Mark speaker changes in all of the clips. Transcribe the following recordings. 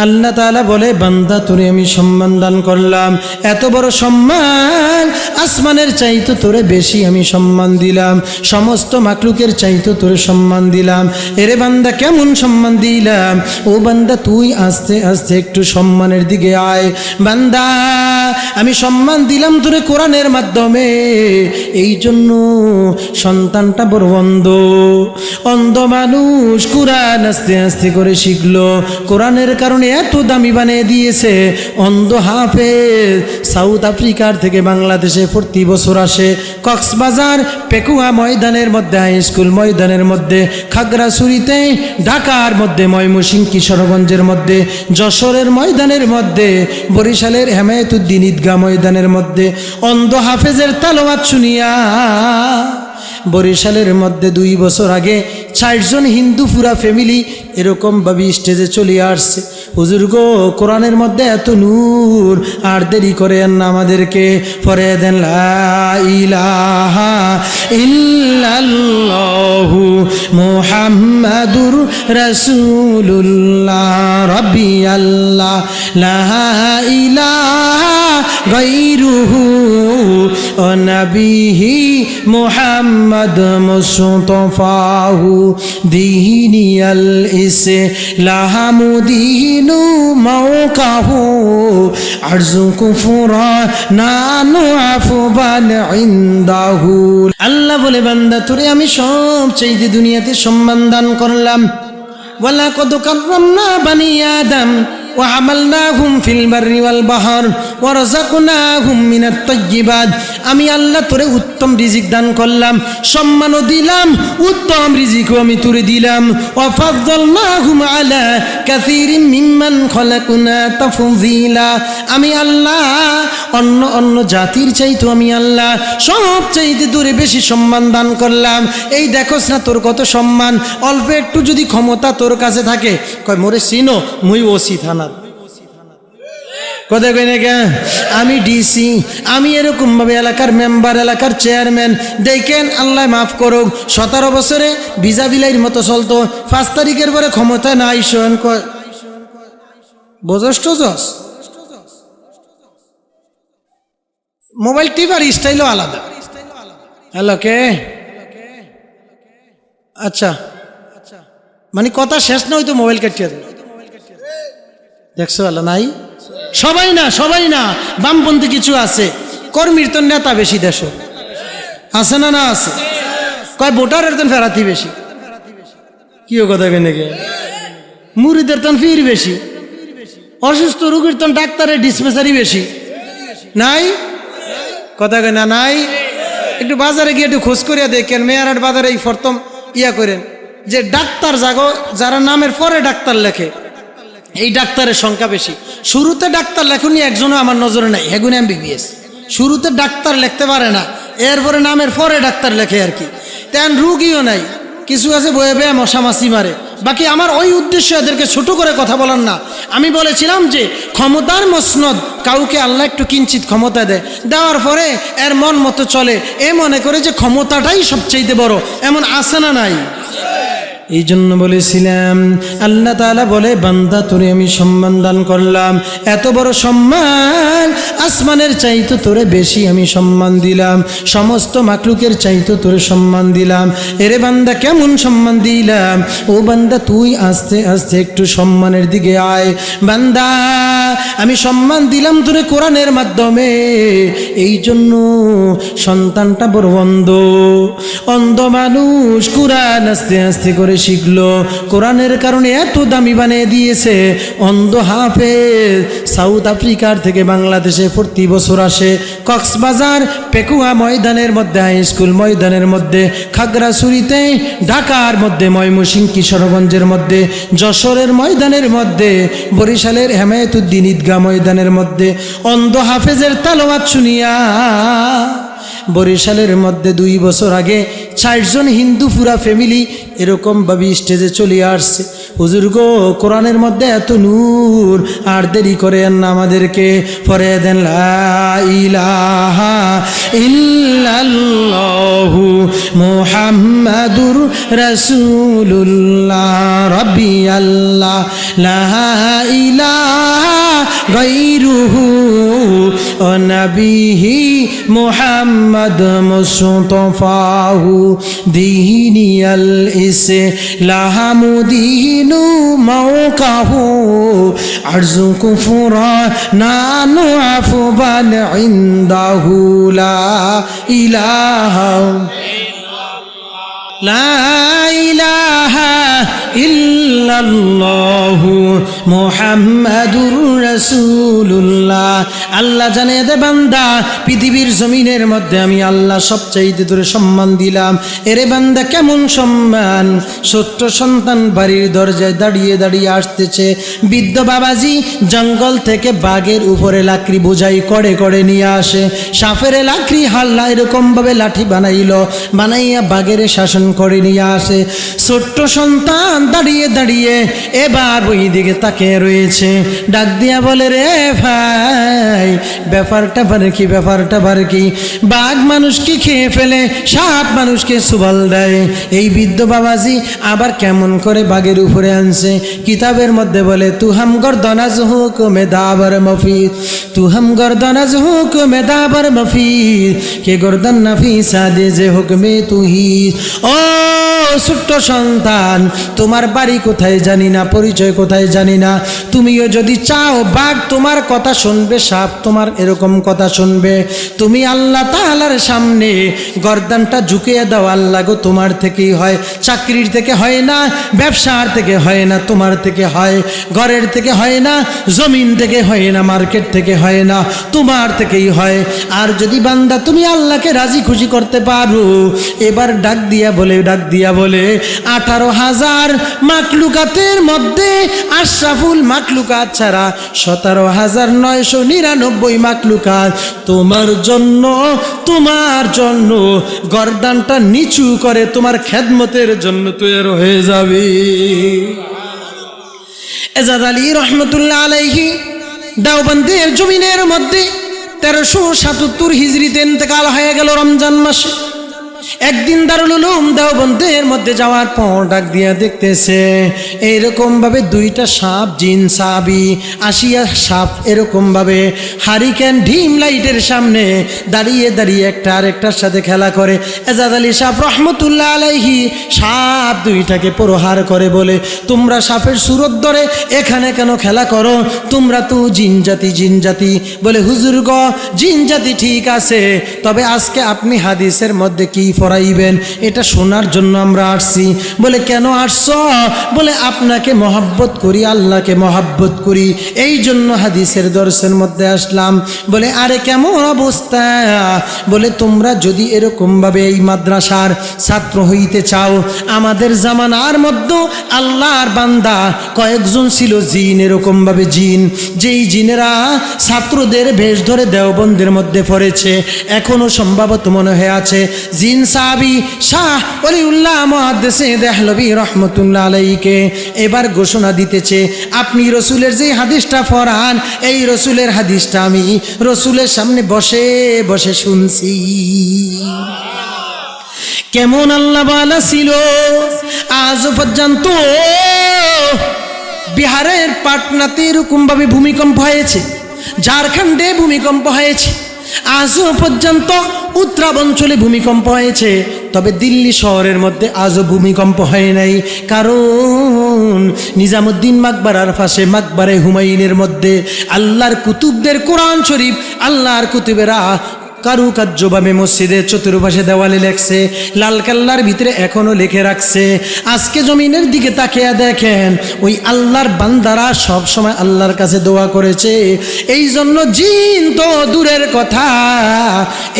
Speaker 1: আল্লাহ তাআলা বলে বান্দা তোরে আমি সম্মান দান করলাম, এত বড় সম্মান, আসমানের চাইতে তোরে বেশি আমি সম্মান দিলাম, সমস্ত মাখলুকের চাইতে তোরে সম্মান দিলাম। এরে বান্দা কেমন সম্মান দিলাম? ও বান্দা তুই আস্তে আস্তে একটু সম্মানের দিকে আয়। বান্দা আমি সম্মান দিলাম তোরে কোরআনের মাধ্যমে, এই জন্য সন্তানটা বড় অন্ধ মানুষ কোরআন আস্তে আস্তে করে শিখলো, কোরআনের কারণে এত দামি বানিয়ে দিয়েছে। অন্ধ হাফেজ সাউথ আফ্রিকার থেকে বাংলাদেশে প্রতি বছর আসে, কক্সবাজার পেকুয়া ময়দানের মধ্যে, হাই স্কুল ময়দানের মধ্যে, খাগড়াছড়িতে, ঢাকার মধ্যে, ময়মনসিংহ কিশোরগঞ্জের মধ্যে, যশোরের ময়দানের মধ্যে, বরিশালের হেমায়েতুদ্দিন ঈদগাহ ময়দানের মধ্যে অন্ধ হাফেজের তেলাওয়াত শুনিয়া বরিশালের মধ্যে 2 বছর আগে 60 জন হিন্দু পুরা ফ্যামিলি এরকমভাবে স্টেজে চলে আসছে। হুজুর গো, কোরআনের মধ্যে এত নূর, আর দেরি করেন না, আমাদেরকে পরে দেন লা ইলাহা ইল্লাল্লাহু মুহাম্মাদুর রাসূলুল্লাহ রাব্বি আল্লাহ লা ইলাহা গায়রুহু ও নবিহি মুহাম্মদ মুস্তাফাহু দীনিয়াল ইসলামু দীনু মাওকাহু আরজু কুফরা নানু আফবান ইনদাহু। আল্লাহ বলে বান্দা তোরে আমি সবচেয়ে দুনিয়াতে সম্মান দান করলাম। ওয়ালা কদ কাররামনা বানি আদম وحملناهم في البر والبحر ورزقناهم من الطيبات। আমি আল্লাহ তোরে উত্তম রিজিক দান করলাম, সম্মানও দিলাম, উত্তম রিজিকও আমি তোরে দিলাম। وفضلناهم على كثير ممن خلقنا تفضيلا। আমি আল্লাহ অন্য জাতির চাইতে আমি আল্লাহ সব চাইতে তোরে বেশি সম্মান দান করলাম। এই দেখোস না তোর কত সম্মান, অল্প একটু যদি ক্ষমতা তোর কাছে থাকে, কয় মোরে চিনো, মুই ওসি থানা, কথা কই না কে, আমি ডিসি, আমি এরকমভাবে এলাকার মেম্বার, এলাকার চেয়ারম্যান। দেখেন আল্লাহ মাফ করুক, 17 বছরে ভিজা বিলাইয়ের মতো চলতো, 5 তারিখের পরে ক্ষমতা নাই শোন, বোঝষ্ট জস মোবাইল টিপার স্টাইলও আলাদা। হ্যালো কে, আচ্ছা মানে কথা শেষ না হয়তো মোবাইল কাটিয়ে দেবে, দেখছো আল্লাহ নাই। সবাই না বামপন্থী কিছু আছে, কর্মীর তো নেতা বেশি, দেশ আছে না আছে, কয় ভোটারের তো ফেরাতি বেশি, কি কথা কেন মুড়িদের তো ফির বেশি, অসুস্থ রোগীর তো ডাক্তারের ডিসপেন্সারি বেশি, নাই কথা কেন নাই। একটু বাজারে গিয়ে একটু খোঁজ করিয়া দেখেন, মেয়ারহাট বাজারে এই প্রথম করেন যে ডাক্তার জাগো যারা নামের পরে ডাক্তার লেখে, এই ডাক্তারের সংখ্যা বেশি। শুরুতে ডাক্তার লেখুনি একজনও আমার নজরে নাই, হেগুনে MBBS, শুরুতে ডাক্তার লিখতে পারে না, এরপরে নামের পরে ডাক্তার লেখে আর কি। তেন রুগীও নাই, কিছু আছে বয়ে বয়ে মশামাছি মারে। বাকি আমার ওই উদ্দেশ্য এদেরকে ছোট করে কথা বলার না। আমি বলেছিলাম যে ক্ষমতার মসনদ কাউকে আল্লাহ একটু কিঞ্চিত ক্ষমতা দেওয়ার পরে এর মন মতো চলে, এ মনে করে যে ক্ষমতাটাই সবচেয়ে বড়, এমন আছে না নাই? এই জন্য বলেছিলাম আল্লাহ তাআলা বলে বান্দা তোরে আমি সম্মান দান করলাম, এত বড় সম্মান, আসমানের চাইতে তোরে বেশি আমি সম্মান দিলাম, সমস্ত মাখলুকের চাইতে তোরে সম্মান দিলাম। এরে বান্দা কেমন সম্মান দিলাম? ও বান্দা তুই আস্তে আস্তে একটু সম্মানের দিকে আয়। বান্দা আমি সম্মান দিলাম তোরে কোরআনের মাধ্যমে, এই জন্য সন্তানটা বড় অন্ধ মানুষ কোরআন আস্তে আস্তে করে শিখলো, কোরআনের কারণে এত দামি বানিয়ে দিয়েছে। অন্ধ হাফেজ সাউথ আফ্রিকার থেকে বাংলাদেশে প্রতি বছর আসে, কক্সবাজার পেকুয়া ময়দানের মধ্যে, হাই স্কুল ময়দানের মধ্যে, খাগড়াছড়িতে, ঢাকার মধ্যে, ময়মনসিংহ কিশোরগঞ্জের মধ্যে, যশোরের ময়দানের মধ্যে, বরিশালের হেমায়েতুদ্দিন ঈদগাহ ময়দানের মধ্যে অন্ধ হাফেজের তেলাওয়াত শুনিয়া বরিশালের মধ্যে 2 বছর আগে 60 জন হিন্দু পুরা ফ্যামিলি এরকমভাবে স্টেজে চলে আসছে। হুজুর গো, কোরআনের মধ্যে এত নূর, আর দেরি করেন না, আমাদেরকে পরে দেন লা ইলাহা ইল্লাল্লাহু মুহাম্মাদুর রাসূলুল্লাহ রাব্বি আল্লাহ লা ইলাহা গায়রুহু ও নবিহি মুহাম্মদ মুস্তাফাহু দীনিয়াল ইসলামু দীনু মাওকাহু আরজু কুফরা নানু আফবান ইনদাহু লা ইলাহা লা ইলাহা ইল্লাল্লাহু মুহাম্মাদুর রাসূলুল্লাহ। আল্লাহ জানে দে বান্দা, পৃথিবীর জমিনের মধ্যে আমি আল্লাহ সবচাইতে তোরে সম্মান দিলাম। এরে বান্দা কেমন সম্মান! ছোট্ট সন্তান বাড়ির দরজায় দাঁড়িয়ে দাঁড়িয়ে আসতেছে, বৃদ্ধ বাবাজি জঙ্গল থেকে বাঘের উপরে লাকড়ি বোঝাই করে করে নিয়ে আসে, সাপের লাকড়ি হাল্লা এরকমভাবে লাঠি বানাইয়া বাঘের শাসন করে নিয়ে আসে। ছোট্ট সন্তান দাঁড়িয়ে দাঁড়িয়ে এবার ওই দিকে তাকিয়ে রয়েছে, ডাক দিয়া বলে, রে ভাই ব্যাপারটা বারে কি? বাঘ মানুষকে খেয়ে ফেলে, সাপ মানুষকে সুবাল দেয়। এই বৃদ্ধ বাবাজি আবার কেমন করে বাঘের উপরে আনছে? কিতাবের মধ্যে বলে, তুহাম গর্দনাজ হুকুমে দাবার মফিদ, তুহাম গর্দনাজ হুকুমে দাবার মফিদ, কে গর্দন নাফি সাদে যে হুকমে তুহি। ও ছোট্ট সন্তান, তোমার বাড়ি কোথায় জানি না, পরিচয় কোথায় জানি না, তুমিও যদি চাও বাঘ তোমার কথা শুনবে, সাপ তোমার এরকম কথা শুনবে, তুমি আল্লাহ তাআলার সামনে গর্দানটা ঝুঁকিয়ে দাও। আল্লাহ গো তোমার থেকেই হয়, চাকরির থেকে হয় না, ব্যবসার থেকে হয় না, তোমার থেকে হয়, ঘরের থেকে হয় না, জমিন থেকে হয় না, মার্কেট থেকে হয় না, তোমার থেকেই হয়। আর যদি বান্দা তুমি আল্লাহকে রাজি খুশি করতে পারো, এবার ডাক দিয়া বলে 18,000 মাকলুকাতের মধ্যে আশরাফুল মাকলুকাত ছাড়া 17,999 মাকলুকাত তোমার জন্য গর্দানটা নিচু করে তোমার খেদমতের জন্য তৈরি হয়ে যাবে। এজাজ আলী রহমতুল্লাহ আলাইহি দেওবন্দের জমিনের মধ্যে 1377 হিজরিতে ইন্তেকাল হয়ে গেল রমজান মাসে। একদিন দারুল উলুম দেওবন্দের মধ্যে যাওয়ার পর ডাক দিয়া দেখতেছে এইরকম ভাবে দুইটা সাপ, জিন সাহাবী আসিয়া সাপ এরকম ভাবে হারিকেন ঢিম লাইটের সামনে দাঁড়িয়ে দাঁড়িয়ে একটা আরেকটার সাথে খেলা করে। এজাজ আলী সাহেব রহমতুল্লাহ আলাইহি সাপ দুইটাকে প্রহার করে বলে, তোমরা সাপের সুরত ধরে এখানে কেন খেলা করো? তোমরা তো জিন জাতি। বলে, হুজুর গো, জিন জাতি ঠিক আছে, তবে আজকে আপনি হাদিসের মধ্যে কি পড়াইবেন এটা শোনার জন্য আমরা আসছি। বলে, কেন আসছো? বলে, আপনাকে মহাব্বত করি, আল্লাহকে মহাব্বত করি, এই জন্য হাদিসের দর্শের মধ্যে আসলাম। বলে, আরে কেমন অবস্থা? বলে, তোমরা যদি এরকমভাবে এই মাদ্রাসার ছাত্র হইতে চাও, আমাদের জামানার মধ্যে আল্লাহর বান্দা কয়েকজন ছিল জিন, এরকমভাবে জিন, যেই জিনেরা ছাত্রদের বেশ ধরে দেওবন্দের মধ্যে পড়েছে, এখনো সম্ভবত মনে হয়ে আছে। জিন সাহাবী শাহ ওলিউল্লাহ মুহাদ্দিসে দেহলভী রহমতুল্লাহ আলাইহিকে এবার ঘোষণা দিতেছে, আপনি রসুলের যে হাদিসটা পড়ান, এই রসুলের হাদিসটা আমি রসুলের সামনে বসে বসে শুনছি। কেমন আল্লাহ বালা ছিল! আজ পর্যন্ত বিহারের পাটনাতে এরকমভাবে ভূমিকম্প হয়েছে, ঝাড়খণ্ডে ভূমিকম্প হয়েছে, আজও পর্যন্ত উত্তরাঞ্চলে ভূমিকম্প হয়েছে, তবে দিল্লি শহরের মধ্যে আজও ভূমিকম্প হয় নাই। কারণ নিজামুদ্দিন মাকবারার পাশে মাকবারে হুমায়ুনের মধ্যে আল্লাহর কুতুবদের কোরআন শরীফ, আল্লাহর কুতুবেরা কারুকার্যভাবে মসজিদের চতুর্পাশে দেওয়ালে লেখছে, লালকেল্লার ভিতরে এখনো লিখে রাখছে। আজকে জমিনের দিকে তাকিয়ে দেখেন, ওই আল্লাহর বান্দারা সব সময় আল্লাহর কাছে দোয়া করেছে। এই জন্য জিন তো দূরের কথা,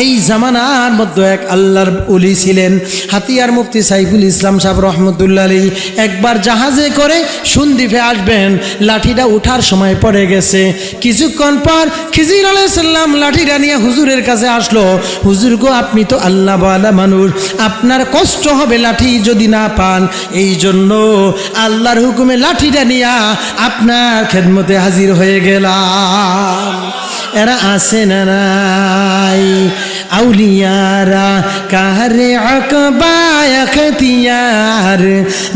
Speaker 1: এই জামানার মধ্যে এক আল্লাহর ওলি ছিলেন হাতিয়ার মুফতি সাইফুল ইসলাম সাহেব রহমতুল্লাহ আলাইহি। একবার জাহাজে করে সন্দ্বীপে আসবেন, লাঠিটা উঠার সময় পড়ে গেছে। কিছুক্ষণ পর খিজির আলাইহিস সালাম লাঠিটা নিয়ে হুজুরের কাছে আসলো, হুজুর গো, আপনি তো আল্লাহ ওয়ালা মানুষ, আপনার কষ্ট হবে লাঠি যদি না পান, এই জন্য আল্লাহর হুকুমে লাঠিটা নিয়ে আপনার খেদমতে হাজির হয়ে গেলাম। এরা আসে না নাই? আউলিয়ারা কারে আকবা এখতিয়ার,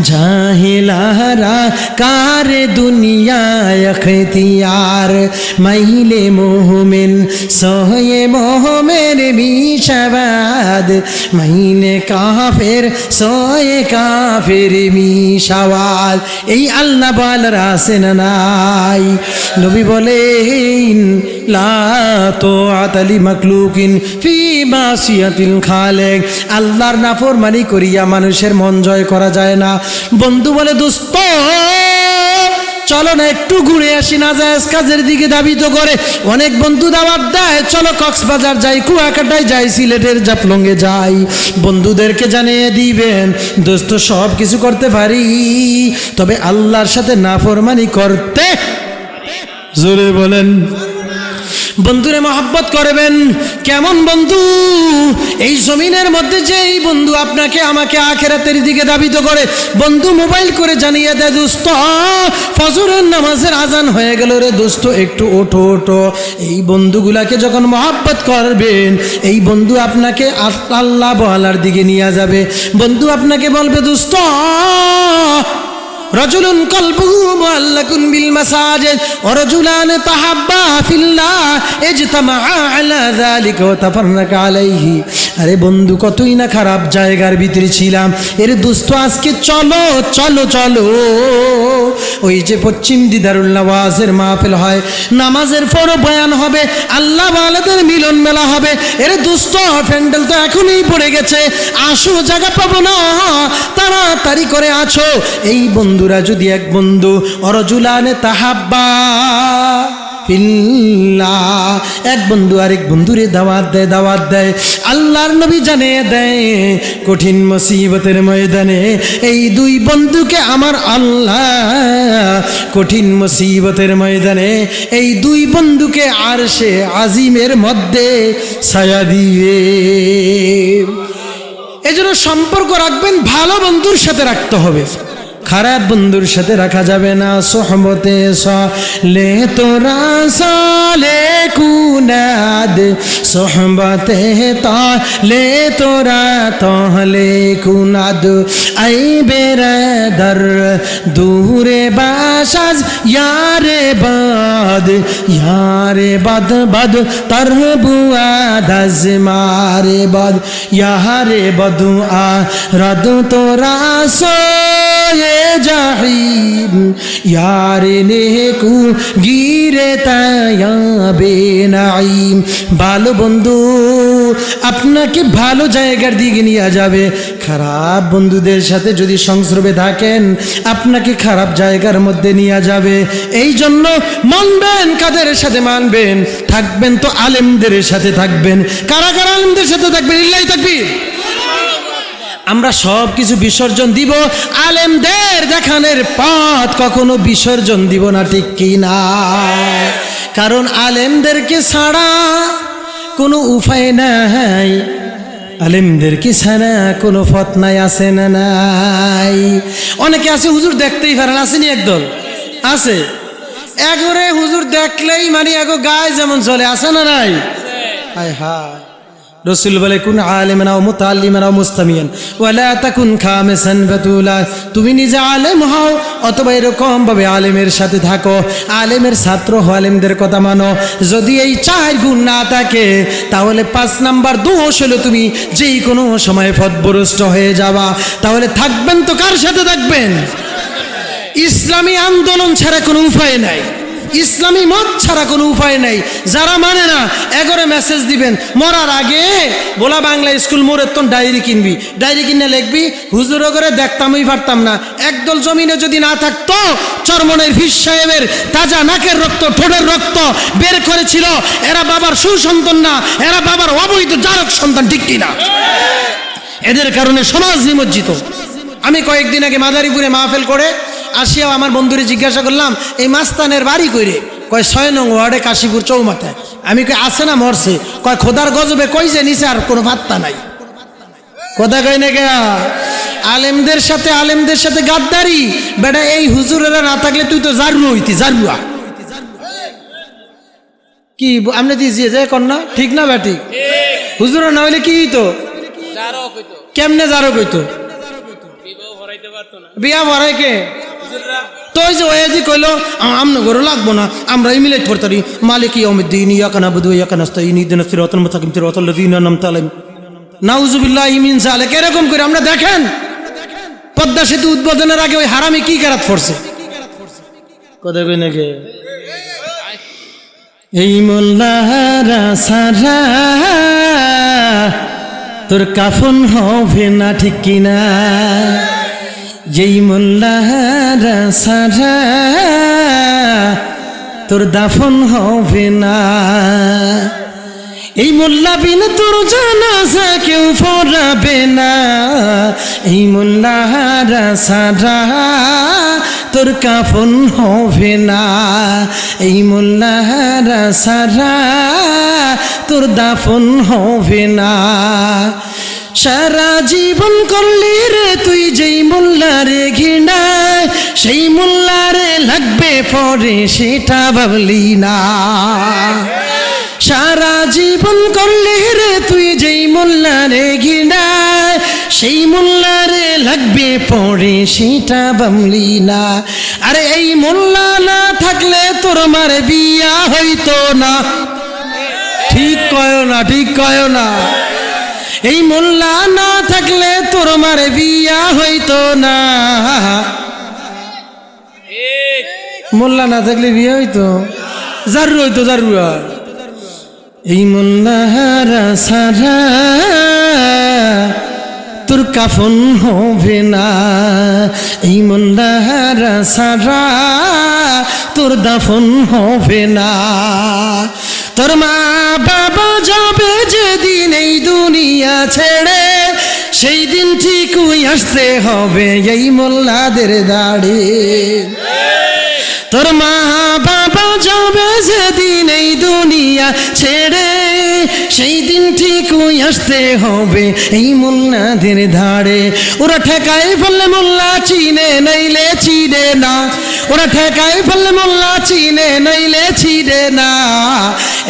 Speaker 1: জাহিলারা কারে দুনিয়া এখতিয়ার, মাইলে মোহমেন সহে মোহমের মিশাবাদ, মাইলে কাফের সহে কাফের মিশাওয়াদ। এই আল্লাহ বলার আছে না নাই? নবী বলেন লা তাআতা লিমাখলুকিন ফি মাসিয়াতিল খালিক, আল্লাহর নাফরমানি করিয়া মানুষের মন জয় করা যায় না। বন্ধু বলে দোস্ত চলো না একটু ঘুরে আসি, না জায়েজ কাজের দিকে ধাবিত করে। অনেক বন্ধু দাওয়াত দেয়, চলো কক্সবাজার যাই, কুয়াকাটায় যাই, সিলেটের জাফলংয়ে যাই। বন্ধুদেরকে জানিয়ে দিবেন দোস্ত সব কিছু করতে পারি, তবে আল্লাহর সাথে নাফরমানি করতে, জোরে বলেন, বন্ধুরে মহব্বত করবেন। কেমন বন্ধু? এই জমিনের মধ্যে যে এই বন্ধু আপনাকে আমাকে আখিরাতের দিকে ধাবিত করে। বন্ধু মোবাইল করে জানিয়ে দেয় দোস্ত ফজরের নামাজের আজান হয়ে গেল রে দোস্ত, একটু ওঠো ওঠো। এই বন্ধুগুলাকে যখন মহব্বত করবেন, এই বন্ধু আপনাকে আল্লাহ বলার দিকে নিয়ে যাবে। বন্ধু আপনাকে বলবে দোস্ত রজুলুন কলবুহু মুআল্লাকুন বিল মাসাজিদ ওয়া রাজুলান তাহাব্বা ফিল্লাহ ইজতামাআ আলা যালিকা ওয়া তাফাররাকা আলাইহি। আরে বন্ধু কতই না খারাপ জায়গার ভিতরে ছিলাম, এর দোস্ত আজকে চলো চলো চলো, ওই যে পশ্চিম দিদারুল নওয়াজের মাহফিল হয়, নামাজের পরও বয়ান হবে, আল্লাহ ওয়ালাদের মিলন মেলা হবে। এর দোস্ত প্যান্ডেল তো এখনই পড়ে গেছে, আসো জায়গা পাবো না, তাড়াতাড়ি করে আছো। এই বন্ধুরা যদি এক বন্ধু অরজুলানে তাহাব্বা ফিল্লাহ, এক বন্ধু আরেক বন্ধুরে দাওয়াত দেয়, আল্লাহর নবী জানিয়ে দেয় কঠিন মুসিবতের ময়দানে এই দুই বন্ধুকে আমার আল্লাহ কঠিন মুসিবতের ময়দানে এই দুই বন্ধুকে আরশে আজিমের মধ্যে ছায়া দিবে। এজন্য সম্পর্ক রাখবেন ভালো বন্ধুর সাথে রাখতে হবে, খারাপ বন্ধুর সাথে রাখা যাবে না। সোহবতে সালে তোরা সালে কুনাদ, সোহবতে তালে তোরা তাহলে কুনাদ, আই বেরাদার দূরে বাসাজ ইয়ারে বাদ বাদ তরবুয়া দাজ মারে বাদ ইয়ারে বদুয়া রদ তোরা সো জাহিম ইয়ারে নেকু গিরে তায়াবে নাইম। ভালো বন্ধু আপনাকে ভালো জায়গার দিকে নিয়ে যাবে, খারাপ বন্ধুদের সাথে যদি সংস্রবে থাকেন আপনাকে খারাপ জায়গার মধ্যে নিয়ে যাবে। এই জন্য মানবেন কাদের সাথে মানবেন, থাকবেন তো আলেমদের সাথে থাকবেন। কারা কারা আলেমদের সাথে থাকবেন? ইল্লাহি তাকবীর। আমরা সব কিছু বিসর্জন দিব, আলেমদের দেখানোর পথ কখনো বিসর্জন দিব না, ঠিক কি না? কারণ আলেমদেরকে ছাড়া কোনো উপায় নাই, আলেমদেরকে ছাড়া কোনো পথ নাই, আছে না নাই? অনেকে আছে হুজুর দেখতেই পারেন, আসেনি একদল আছে, এগোরে হুজুর দেখলেই মানে এগো গায়ে যেমন চলে, আছে না নাই? হায় হায়, রসুল বলে কুন আলিমান ওয়া মুতাআল্লিমান ওয়া মুস্তামিয়ান ওয়া লা তাকুন খামিসান ফাতুলা। তুমি নিজে আলেম হও অথবা এরকম ভাবে আলেমের সাথে থাকো, আলেমের ছাত্র হও, আলেমদের কথা মানো। যদি এই 4 গুণ না থাকে তাহলে 5 নাম্বার দোষ হলো তুমি যেই কোনো সময় পথভ্রষ্ট হয়ে যাবা। তাহলে থাকবেন তো কার সাথে থাকবেন? ইসলামী আন্দোলন ছাড়া কোনো উপায় নাই, ইসলামী মত ছাড়া কোনো উপায় নাই। যারা মানে না এগরে মেসেজ দিবেন, মরার আগে বলা বাংলা স্কুল মোড়ের তো ডায়েরি কিনবি, ডায়েরি কিনে লিখবি হুজুর করে দেখতামই পারতাম না। একদল জমিনে যদি না থাকতো চরমনের ফিস সাহেবের তাজা নাকের রক্ত ঠোঁটের রক্ত বের করেছিল, এরা বাবার সুসন্তান না, এরা বাবার অবৈধ জারক সন্তান, ঠিক কিনা? এদের কারণে সমাজ নিমজ্জিত। আমি কয়েকদিন আগে মাদারীপুরে মাহফিল করে আসিয়া আমার বন্ধুরে জিজ্ঞাসা করলাম এই মাস্তানের বাড়ি কইরে, কয় 6 নং ওয়ার্ডে কাশীপুর চৌমাথায়। আমি কই আছে না মরছে? কয় খোদার গজবে কই যে নিচে আর কোনো পাত্তা নাই। কথা কই না কে? আলেমদের সাথে গাদ্দারি বেটা। এই হুজুরেরা না থাকলে তুই তো জারুয়া হইতি, জারুয়া কি আপনি দিয়েছি যে কন্যা, ঠিক না ব্যাটি? হুজুর না হইলে কি হইতো? কেমনে যারো কইতো? বিয়া ভরাই কে? তো ওই যে ওয়াজি কইলো আমনে গরু লাগবো না, আমরা ইমিলেট পড়তারি মালিক ইয়াউমিদ্দিন ইয়াকা নাবুদু ওয়া ইয়াকা নাস্তাইন ইহদিনাস সিরাতাল মুস্তাকিম সিরাতাল লাযিনা আনআমতা আলাইহিম। নাউযুবিল্লাহি মিন যালিক। এরকম করে আমরা দেখেন পদ্মা সেতু উদ্বোধনের আগে ওই হারামি কি কারাত পড়ছে কথা কই নাকি? এই মোল্লারা সারা তোর কাফন হবে না ঠিক কিনা? যেই মোল্লারা সারা তোর দাফন হবে না। এই মোল্লা বিন তোর জানাজা কেউ পড়াবে না। এই মোল্লারা সারা তোর কাফন হবে না। এই মোল্লারা সারা তোর দাফন হবে না। সারা জীবন করলি রে তুই যেই মোল্লারে ঘৃণা, সেই মোল্লারে লাগবে পরে সেটা ভাবলি না। সারা জীবন করলি রে তুই যেই মোল্লারে ঘৃণা, সেই মোল্লারে লাগবে পরে সেটা ভাবলি না। আরে এই মোল্লা না থাকলে তোর মার বিয়া হইতো না। ঠিক কয় না, ঠিক কয় না। এই মোল্লা না থাকলে তোর মার বিয়া হইতো না। মোল্লা না থাকলে বিয়া হইতো, জারু হইতো, জারু। এই মোল্লারা সারা তোর কাফন হবে না। এই মোল্লারা সারা তোর দাফন হবে না। তোর মা বাবা যাবে যেদিন এই দুনিয়া ছেড়ে, সেই দিন ঠিকই আসতে হবে এই মোল্লাদের দাড়ি। তোর মা বাবা যাবে যেদিন এই দুনিয়া ছেড়ে, সেই দিন ঠিকই আসতে হবে এই মোল্লাদের ধারে। ওরা ঠেকায় ফেললে মোল্লা চিনে নইলে চিনে না। ওরা ঠেকায় ফেললে মোল্লা চিনে নইলে চিনে না।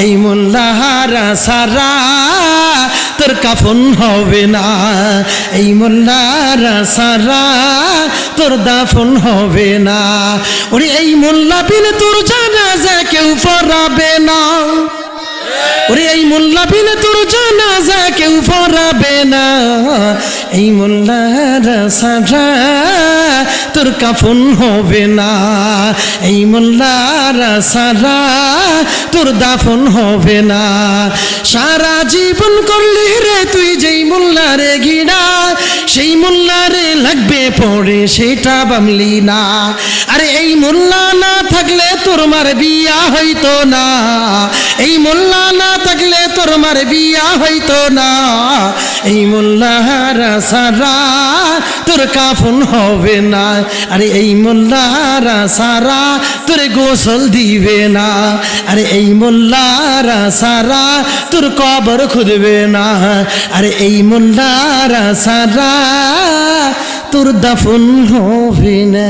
Speaker 1: এই মোল্লারা সারা তোর কাফন হবে না। এই মোল্লারা সারা তোর দাফন হবে না। ওরে এই মোল্লা বিনে তোর জানাজা কেউ পড়াবে না। ওরে এই মোল্লা বিনে তোর জানাজা কেউ পড়াবে না। এই মোল্লারা সারা তোর কাফন হবে না। এই মোল্লারা সারা তোর দাফন হবে না। সারা জীবন করলি রে তুই যেই মোল্লারে ঘৃণা, সেই মোল্লারে লাগবে পড়ে সেটা ভাবলি না। আরে এই মোল্লা না থাকলে তোর মার বিয়া হইতো না। এই মোল্লা না থাকলে তোর মার বিয়া হইতো না। এই মোল্লারা সারা তোর কাফন হবে না। আরে এই মোল্লারা সারা তোর গোসল দিবে না। আরে এই মোল্লারা সারা তোর কবর খুঁজবে না। আরে এই মোল্লারা সারা তোর দাফন হবে না।